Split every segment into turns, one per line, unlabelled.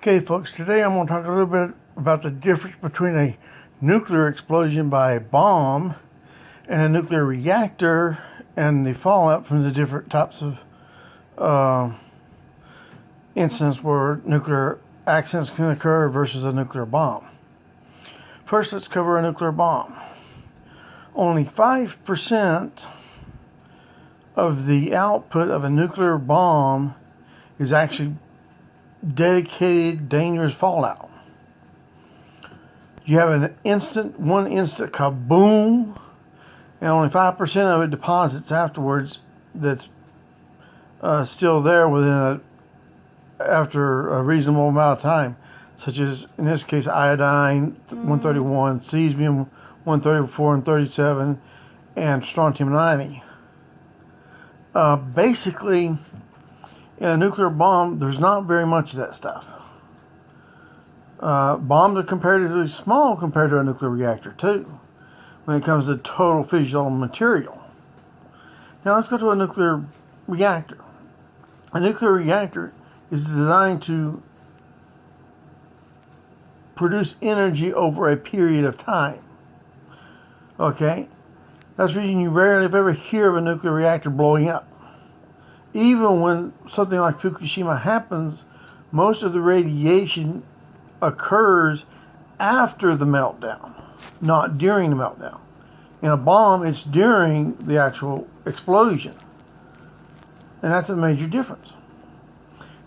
Okay, folks, today I'm going to talk a little bit about the difference between a nuclear explosion by a bomb and a nuclear reactor and the fallout from the different types of incidents where nuclear accidents can occur versus a nuclear bomb. First, let's cover a nuclear bomb. Only 5% of the output of a nuclear bomb is actually dedicated dangerous fallout. You have one instant kaboom, and only 5% of it deposits afterwards that's still there after a reasonable amount of time, such as in this case iodine 131, cesium 134 and 37, and strontium 90. Basically, in a nuclear bomb, there's not very much of that stuff. Bombs are comparatively small compared to a nuclear reactor, too, when it comes to total fissionable material. Now, let's go to a nuclear reactor. A nuclear reactor is designed to produce energy over a period of time. Okay? That's the reason you rarely ever hear of a nuclear reactor blowing up. Even when something like Fukushima happens, most of the radiation occurs after the meltdown, not during the meltdown. In a bomb, it's during the actual explosion. And that's a major difference.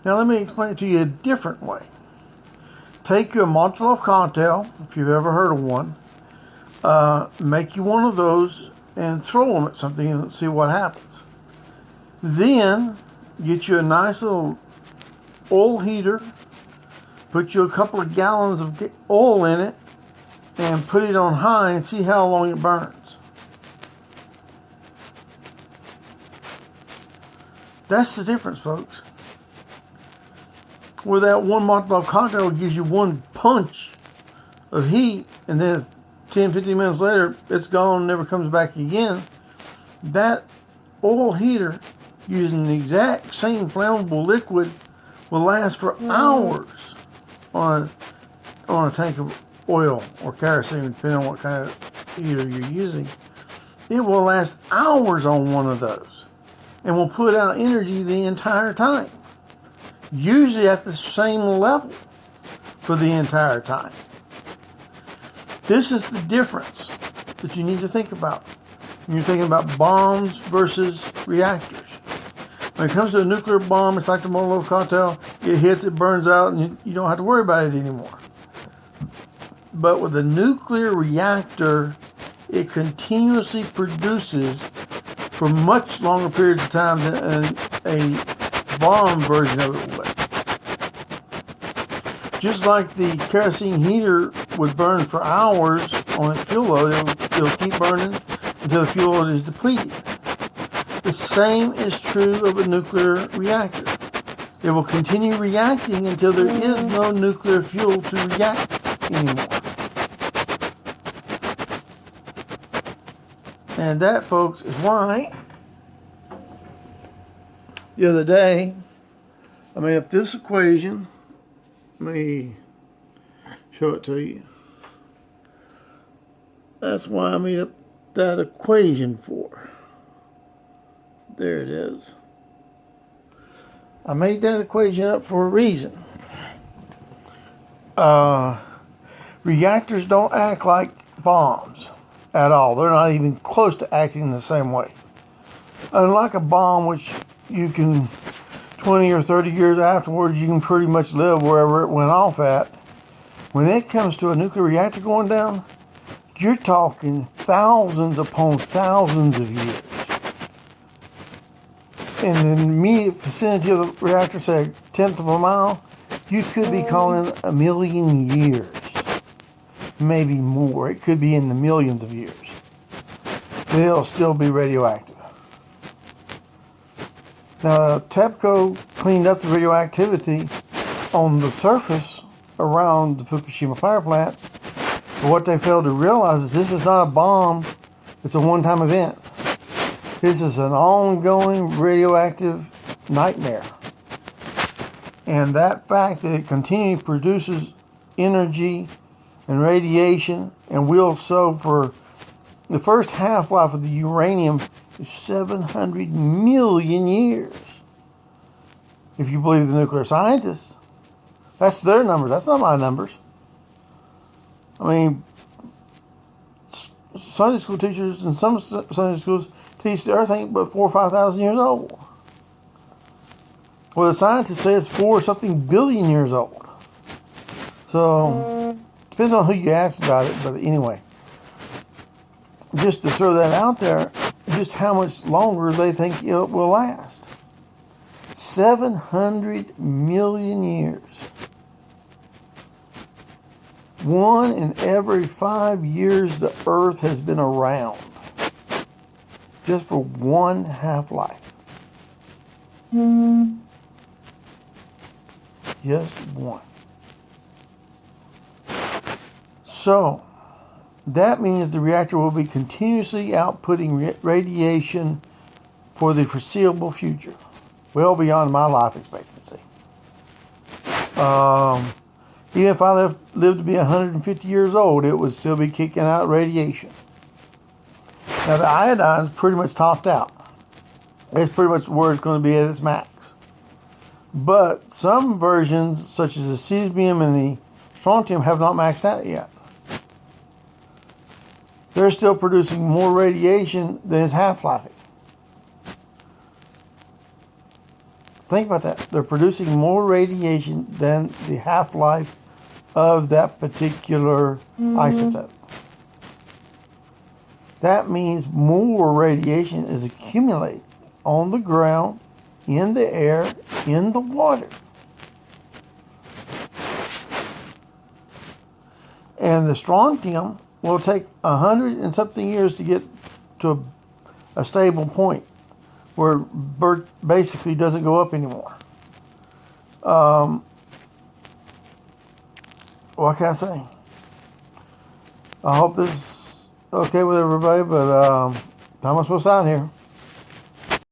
Now let me explain it to you a different way. Take your Molotov cocktail, if you've ever heard of one, make you one of those and throw them at something and see what happens. Then get you a nice little oil heater, put you a couple of gallons of oil in it, and put it on high and see how long it burns. That's the difference, folks. Where that one Molotov cocktail gives you one punch of heat, and then 10, 15 minutes later, it's gone, never comes back again. That oil heater, using the exact same flammable liquid, will last for hours on a tank of oil or kerosene, depending on what kind of heater you're using. It will last hours on one of those and will put out energy the entire time, usually at the same level for the entire time. This is the difference that you need to think about when you're thinking about bombs versus reactors. When it comes to a nuclear bomb, it's like the Molotov cocktail. It hits, it burns out, and you don't have to worry about it anymore. But with a nuclear reactor, it continuously produces for much longer periods of time than a bomb version of it would. Just like the kerosene heater would burn for hours on its fuel load, it'll keep burning until the fuel load is depleted. The same is true of a nuclear reactor. It will continue reacting until there is no nuclear fuel to react anymore. And that, folks, is why the other day I made up this equation. Let me show it to you. That's why I made up that equation for. There it is. I made that equation up for a reason. Reactors don't act like bombs at all. They're not even close to acting the same way. Unlike a bomb, which you can 20 or 30 years afterwards, you can pretty much live wherever it went off at. When it comes to a nuclear reactor going down, you're talking thousands upon thousands of years. In the immediate vicinity of the reactor, say a tenth of a mile, you could be calling it 1,000,000 years. Maybe more. It could be in the millions of years. It'll still be radioactive. Now, TEPCO cleaned up the radioactivity on the surface around the Fukushima power plant, but what they failed to realize is this is not a bomb, it's a one-time event. This is an ongoing radioactive nightmare. And that fact that it continually produces energy and radiation, and will so for the first half-life of the uranium is 700 million years. If you believe the nuclear scientists. That's their numbers. That's not my numbers. I mean, Sunday school teachers in some Sunday schools teach the Earth ain't but 4,000 or 5,000 years old. Well, the scientists say it's 4-something billion years old. So, depends on who you ask about it, but anyway. Just to throw that out there, just how much longer they think it will last. 700 million years. 1 in every 5 years the Earth has been around. Just for one half-life. Just one. So, that means the reactor will be continuously outputting radiation for the foreseeable future. Well beyond my life expectancy. Even if I lived to be 150 years old, it would still be kicking out radiation. Now the iodine's pretty much topped out. It's pretty much where it's going to be at its max. But some versions, such as the cesium and the strontium, have not maxed out yet. They're still producing more radiation than is half-life. Think about that. They're producing more radiation than the half-life of that particular isotope. That means more radiation is accumulated on the ground, in the air, in the water. And the strontium will take 100 and something years to get to a stable point where it basically doesn't go up anymore. What can I say? I hope this is okay with everybody, but how am I supposed to sign here?